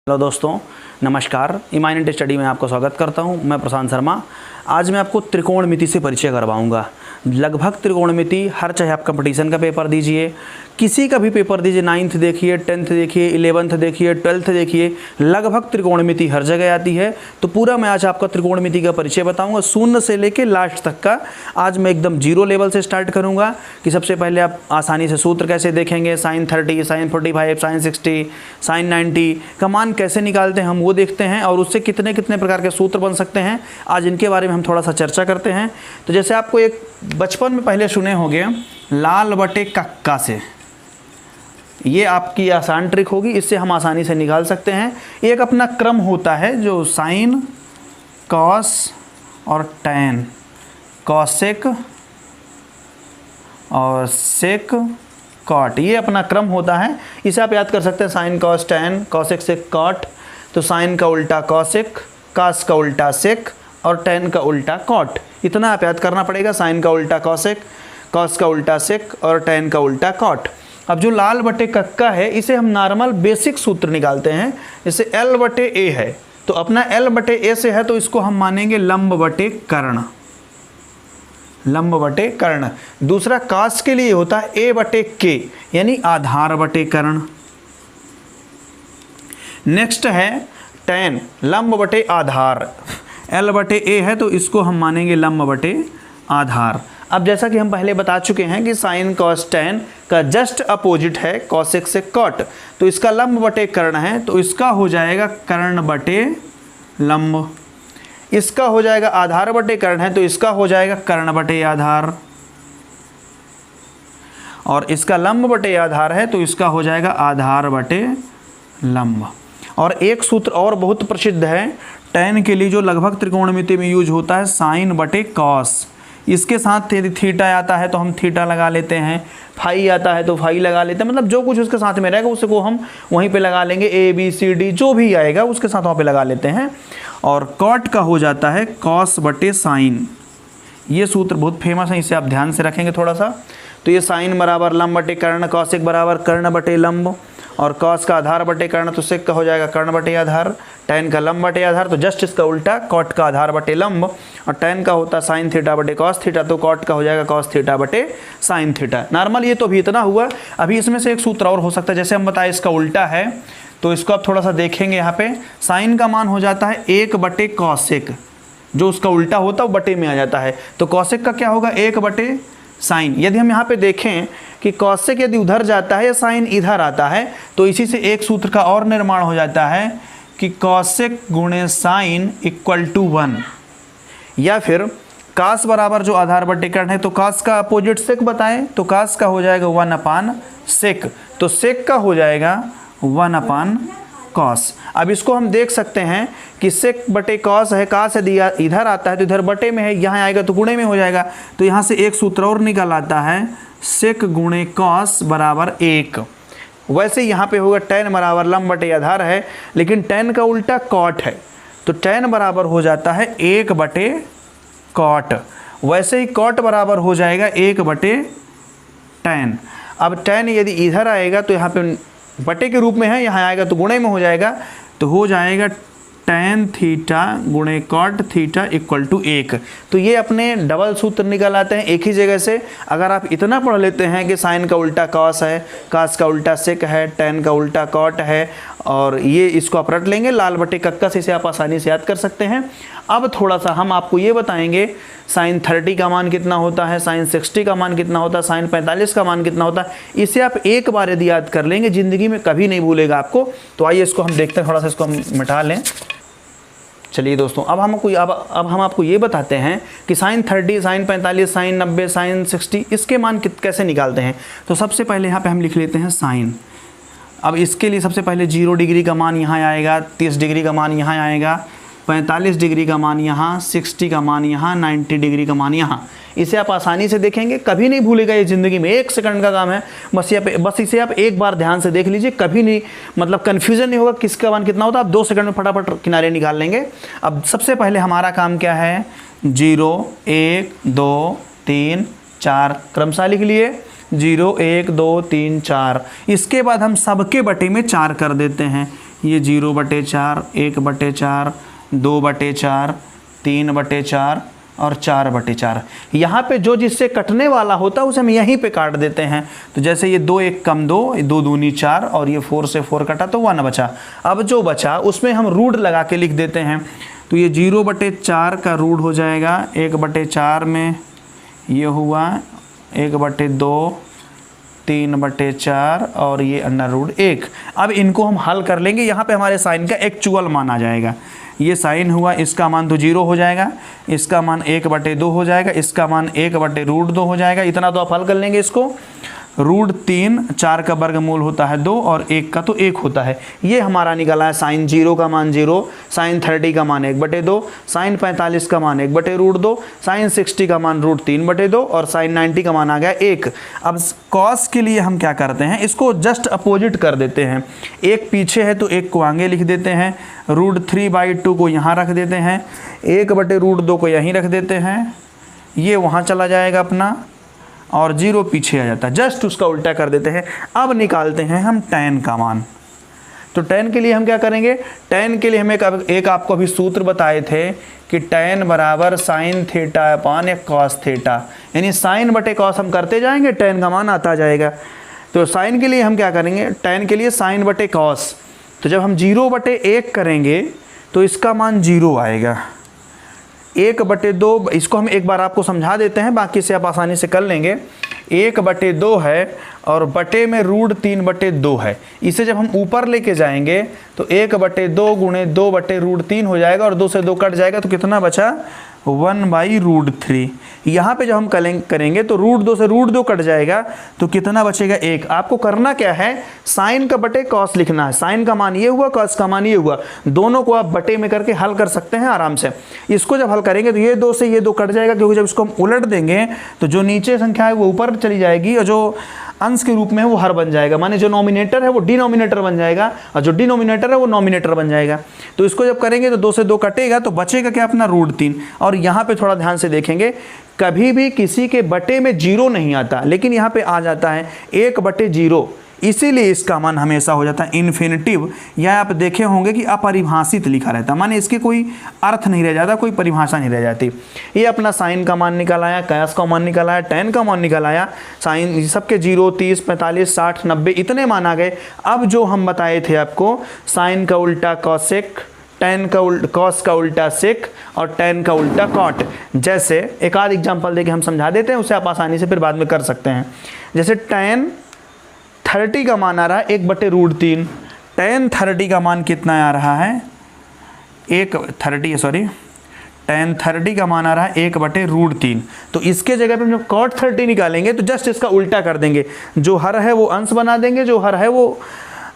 Hello दोस्तों, नमस्कार। इमाइनेंट study में आपका स्वागत करता हूं। मैं प्रशांत शर्मा। आज मैं आपको त्रिकोणमिति से परिचय करवाऊंगा। लगभग त्रिकोणमिति हर, चाहे आप कंपटीशन का पेपर दीजिए, किसी का भी पेपर दीजिए, 9th देखिए, 10th देखिए, 11th देखिए, 12th देखिए, लगभग त्रिकोणमिति हर जगह आती है। तो पूरा मैं आज आपका त्रिकोणमिति का परिचय बताऊंगा, शून्य से लेके लास्ट तक का। आज मैं एकदम जीरो लेवल से स्टार्ट करूंगा कि सबसे पहले आप आसानी से सूत्र कैसे देखेंगे, sin 30, sin 45, sin 60, sin 90 का मान कैसे निकालते हैं हम वो देखते हैं, और उससे कितने कितने प्रकार के सूत्र बन सकते हैं, आज इनके बारे में हम थोड़ा सा चर्चा करते हैं। तो जैसे आपको एक बचपन में पहले सुने होंगे, लाल बटे कक्का से, ये आपकी आसान ट्रिक होगी, इससे हम आसानी से निकाल सकते हैं। एक अपना क्रम होता है जो साइन, कॉस और टैन, कॉसेक और सेक, कॉट, ये अपना क्रम होता है। इसे आप याद कर सकते हैं, sine cos tan, cosec sec cot. तो साइन का उल्टा कॉसेक, कॉस का उल्टा सेक और टैन का उल्टा कॉट, इतना आप याद करना पड़ेगा। साइन का उल्टा कॉसेक, कॉस का उल्टा सेक और टैन का उल्टा कॉट। अब जो लाल बटे कक्का है, इसे हम नॉर्मल बेसिक सूत्र निकालते हैं। जैसे L बटे ए है, तो अपना L बटे ए से है, तो इसको हम मानेंगे लंब बटे कर्ण, लंब बटे कर्ण। दूसरा कास के लिए होता है ए बटे के, यानी आधार बटे कर्ण। नेक्स्ट है टैन, लंब बटे आधार। L बटे ए है, तो इसको हम मानेंगे लंब बटे आधार। अब जैसा कि हम पहले बता चुके हैं कि साइन कॉस टैन का जस्ट अपोजिट है कॉसेक से कॉट, तो इसका लंब बटे कर्ण है, तो इसका हो जाएगा कर्ण बटे लंब। इसका हो जाएगा आधार बटे कर्ण है, तो इसका हो जाएगा कर्ण बटे आधार। और इसका लंब बटे आधार है, तो इसका हो जाएगा आधार बटे लंब। और एक सूत्र और बहुत प्रसिद्ध है टैन के लिए, जो लगभग त्रिकोणमिति में यूज होता है, साइन बटे कॉस। इसके साथ यदि थीटा आता है तो हम थीटा लगा लेते हैं, फाई आता है तो फाई लगा लेते हैं, मतलब जो कुछ उसके साथ में रहेगा उसको हम वहीं पे लगा लेंगे। ए बी सी डी जो भी आएगा उसके साथ वहाँ पे लगा लेते हैं। और कॉट का हो जाता है कॉस बटे साइन। ये सूत्र बहुत फेमस है, इसे आप ध्यान से रखेंगे थोड़ा सा। तो ये साइन बराबर लंब बटे कर्ण, कॉसेक बराबर कर्ण बटे लंब, और कॉस का आधार बटे कर्ण, तो सेक का हो जाएगा कर्ण बटे आधार, टैन का लंब बटे आधार, तो जस्ट इसका उल्टा, कॉट का आधार बटे लंब, और टैन का होता है साइन थीटा बटे कॉस थीटा, तो कॉट का हो जाएगा कॉस थीटा बटे साइन थीटा। नॉर्मल ये तो अभी इतना हुआ। अभी इसमें से एक सूत्र और हो सकता है, जैसे हम बताएं इसका उल्टा है, तो इसको आप थोड़ा सा देखेंगे। यहाँ पे साइन का मान हो जाता है 1 बटे कॉसेक, जो उसका उल्टा होता है वो बटे में आ जाता है, तो कॉसेक का क्या होगा 1 बटे साइन। यदि हम यहाँ पे देखें कि कॉसेक यदि उधर जाता है या साइन इधर आता है, तो इसी से एक सूत्र का और निर्माण हो जाता है कि कॉसेक गुणे साइन इक्वल टू 1। या फिर कास बराबर जो आधार बटे कर्ण है, तो कास का अपोजिट सेक बताएं, तो कास का हो जाएगा 1 अपान सेक, तो सेक का हो जाएगा 1 अपान कॉस। अब इसको हम देख सकते हैं कि सेक बटे कॉस है, कास यदि इधर आता है तो इधर बटे में है, यहाँ आएगा तो गुणे में हो जाएगा। तो यहाँ से एक सूत्र और निकल आता है, सेक गुणे कॉस बराबर 1। वैसे यहाँ पे होगा टैन बराबर लंब बटे आधार है, लेकिन टैन का उल्टा कॉट है, तो टैन बराबर हो जाता है 1 बटे कॉट। वैसे ही कॉट बराबर हो जाएगा 1 बटे टैन। अब टैन यदि इधर आएगा तो यहाँ पे बटे के रूप में है, यहाँ आएगा तो गुणे में हो जाएगा, तो हो जाएगा टैन थीटा गुणे कॉट थीटा इक्वल टू 1। तो ये अपने डबल सूत्र निकल आते हैं एक ही जगह से। अगर आप इतना पढ़ लेते हैं कि साइन का उल्टा कॉस है, कास का उल्टा सेक है, टैन का उल्टा कॉट है, और ये इसको आप रट लेंगे लाल बटे कक्का से, इसे आप आसानी से याद कर सकते हैं। अब थोड़ा सा हम आपको ये बताएंगे साइन 30 का मान कितना होता है, साइन 60 का मान कितना होता है, साइन 45 का मान कितना होता है। इसे आप एक बार यदि याद कर लेंगे, ज़िंदगी में कभी नहीं भूलेगा आपको। तो आइए इसको हम देखते हैं, थोड़ा सा इसको हम मिटा लें। चलिए दोस्तों, अब हम आपको ये बताते हैं कि साइन 30, साइन 45, साइन 90, साइन 60 इसके मान कैसे निकालते हैं। तो सबसे पहले यहाँ पे हम लिख लेते हैं साइन। अब इसके लिए सबसे पहले 0 डिग्री का मान यहाँ आएगा, 30 डिग्री का मान यहाँ आएगा, 45 डिग्री का मान यहाँ, 60 का मान यहाँ, 90 डिग्री का मान यहाँ। इसे आप आसानी से देखेंगे, कभी नहीं भूलेगा ये ज़िंदगी में, 1 सेकंड का काम है। बस इसे आप एक बार ध्यान से देख लीजिए, कभी नहीं मतलब कन्फ्यूज़न नहीं होगा किसका मान कितना होता है। आप 2 सेकंड में फटाफट किनारे निकाल लेंगे। अब सबसे पहले हमारा काम क्या है, 0 1 2 3 4 क्रमशः लिख लिए, 0 1 2 3 4। इसके बाद हम सबके बटे में 4 कर देते हैं, ये 0/4, 1/4, 2/4, 3/4 और 4/4। यहाँ पे जो जिससे कटने वाला होता है उसे हम यहीं पे काट देते हैं। तो जैसे ये 2 1 कम 2, 2 दूनी 4 और ये 4 से 4 कटा तो 1 बचा। अब जो बचा उसमें हम रूट लगा के लिख देते हैं। तो ये 0/4 का रूट हो जाएगा 1/4 में ये हुआ 1/2, 3/4 और ये √1। अब इनको हम हल कर लेंगे। यहाँ पे हमारे साइन का एक्चुअल मान आ जाएगा। ये साइन हुआ, इसका मान तो 0 हो जाएगा, इसका मान 1/2 हो जाएगा, इसका मान 1/√2 हो जाएगा। इतना तो आप हल कर लेंगे इसको। √3, 4 का वर्गमूल होता है 2 और 1 का तो 1 होता है। ये हमारा निकला है साइन 0 का मान 0, साइन 30 का मान 1/2, साइन 45 का मान 1/√2, साइन 60 का मान √3/2 और साइन 90 का मान आ गया 1। अब कॉस के लिए हम क्या करते हैं, इसको जस्ट अपोजिट कर देते हैं। 1 पीछे है तो 1 को आगे लिख देते हैं, √3/2 को यहाँ रख देते हैं, 1/√2 को यहीं रख देते हैं, ये वहाँ चला जाएगा अपना और 0 पीछे आ जाता है। जस्ट उसका उल्टा कर देते हैं। अब निकालते हैं हम tan का मान। तो tan के लिए हम क्या करेंगे, tan के लिए हम एक आपको अभी सूत्र बताए थे कि tan बराबर sin थीटा अपान एक cos थीटा, यानी sin बटे cos हम करते जाएंगे, tan का मान आता जाएगा। तो sin के लिए हम क्या करेंगे, tan के लिए sin बटे cos। तो जब हम 0/1 करेंगे तो इसका मान 0 आएगा। 1/2, इसको हम एक बार आपको समझा देते हैं, बाकी से आप आसानी से कर लेंगे। 1/2 है और बटे में √3/2 है। इसे जब हम ऊपर लेके जाएंगे तो 1/2 गुणे 2/√3 हो जाएगा और 2 से 2 कट जाएगा तो कितना बचा, 1/√3। यहाँ पे जब हम करेंगे तो √2 से √2 कट जाएगा तो कितना बचेगा, 1। आपको करना क्या है, साइन का बटे कॉस लिखना है। साइन का मान ये हुआ, कॉस का मान ये हुआ, दोनों को आप बटे में करके हल कर सकते हैं आराम से। इसको जब हल करेंगे तो ये 2 से ये 2 कट जाएगा, क्योंकि जब इसको हम उलट देंगे तो जो नीचे संख्या है वो ऊपर चली जाएगी और जो अंश के रूप में है वो हर बन जाएगा। माने जो नॉमिनेटर है वो डिनोमिनेटर बन जाएगा और जो डिनोमिनेटर है वो नॉमिनेटर बन जाएगा। तो इसको जब करेंगे तो 2 से 2 कटेगा तो बचेगा क्या, अपना √3। और यहाँ पे थोड़ा ध्यान से देखेंगे, कभी भी किसी के बटे में 0 नहीं आता, लेकिन यहाँ पे आ जाता है 1/0, इसीलिए इसका मान हमेशा हो जाता है इन्फिनिटिव, या आप देखे होंगे कि अपरिभाषित लिखा रहता है, माने इसके कोई अर्थ नहीं रह जाता, कोई परिभाषा नहीं रह जाती। ये अपना साइन का मान निकल आया, कॉस का मान निकल आया, tan का मान निकल आया, साइन सबके 0, 30, 45, 60, 90 इतने मान आ गए। अब जो हम बताए थे आपको, साइन का उल्टा कॉसेक, tan का कॉस का उल्टा सेक और tan का उल्टा कॉट, जैसे एक आध एग्जाम्पल देके हम समझा देते हैं, उसे आप आसानी से फिर बाद में कर सकते हैं। जैसे tan 30 का मान आ रहा है 1/√3, tan 30 का मान कितना आ रहा है, tan 30 का मान आ रहा है 1/√3। तो इसके जगह पे हम जब cot 30 निकालेंगे तो जस्ट इसका उल्टा कर देंगे, जो हर है वो अंश बना देंगे, जो हर है वो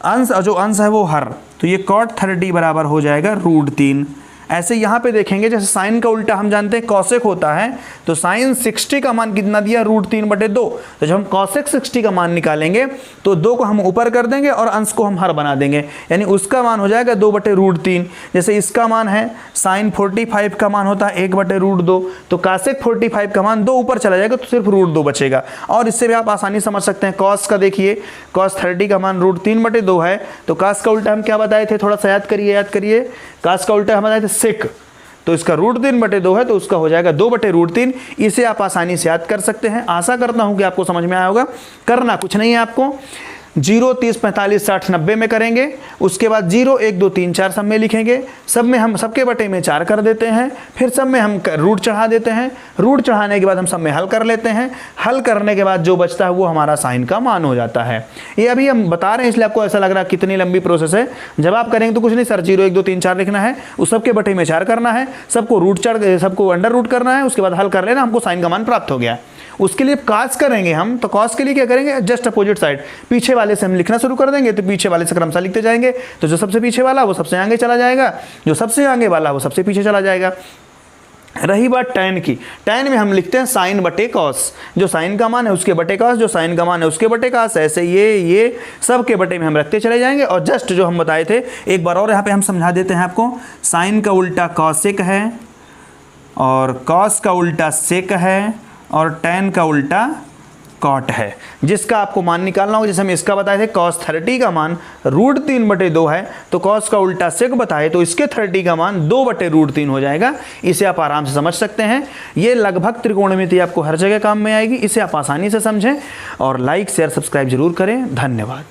अंश और जो अंश है वो हर। तो ये cot 30 बराबर हो जाएगा √3। ऐसे यहाँ पे देखेंगे, जैसे साइन का उल्टा हम जानते हैं कॉसेक होता है, तो साइन 60 का मान कितना दिया, √3/2। तो जब हम कॉसेक 60 का मान निकालेंगे तो 2 को हम ऊपर कर देंगे और अंश को हम हर बना देंगे, यानी उसका मान हो जाएगा 2/√3। जैसे इसका मान है साइन 45 का मान होता है 1/√2, तो कॉसेक 45 का मान 2 ऊपर चला जाएगा तो सिर्फ √2 बचेगा। और इससे भी आप आसानी समझ सकते हैं, कॉस का देखिए, cos 30 का मान √3/2 है, तो cos का उल्टा हम क्या बताए थे, थोड़ा सा याद करिए, cos का उल्टा हम बताए थे सेक, तो इसका √3/2 है तो उसका हो जाएगा 2/√3। इसे आप आसानी से याद कर सकते हैं। आशा करता हूं कि आपको समझ में आया होगा। करना कुछ नहीं है आपको, 0, 30, 45, 60, 90 में करेंगे, उसके बाद 0, 1, 2, 3, 4 सब में लिखेंगे, सब में हम सबके बटे में 4 कर देते हैं, फिर सब में हम रूट चढ़ा देते हैं, रूट चढ़ाने के बाद हम सब में हल कर लेते हैं, हल करने के बाद जो बचता है वो हमारा साइन का मान हो जाता है। ये अभी हम बता रहे हैं इसलिए आपको ऐसा लग रहा है कितनी लंबी प्रोसेस है। जब आप करेंगे तो कुछ नहीं सर, 0, 1, 2, 3, 4 लिखना है, उस सबके बटे में 4 करना है, सबको अंडर रूट करना है, उसके बाद हल कर लेना, हमको साइन का मान प्राप्त हो गया। उसके लिए कॉस करेंगे हम, तो कॉस के लिए क्या करेंगे, जस्ट अपोजिट साइड, पीछे वाले से हम लिखना शुरू कर देंगे, तो पीछे वाले से क्रमशः लिखते जाएंगे, तो जो सबसे पीछे वाला वो सबसे आगे चला जाएगा, जो सबसे आगे वाला वो सबसे पीछे चला जाएगा। रही बात tan की, tan में हम लिखते हैं साइन बटे कॉस, जो साइन का मान है उसके बटे कॉस, जो साइन का मान है उसके बटे कॉस, ऐसे ये सब के बटे में हम रखते चले जाएंगे। और जस्ट जो हम बताए थे एक बार और यहाँ पे हम समझा देते हैं आपको, साइन का उल्टा कॉसेक है और कॉस का उल्टा सेक है और tan का उल्टा कॉट है, जिसका आपको मान निकालना होगा। जैसे हम इसका बताए थे cos 30 का मान √3/2 है, तो cos का उल्टा sec बताए तो इसके 30 का मान 2/√3 हो जाएगा। इसे आप आराम से समझ सकते हैं। ये लगभग त्रिकोणमिति आपको हर जगह काम में आएगी, इसे आप आसानी से समझें। और लाइक शेयर सब्सक्राइब जरूर करें। धन्यवाद।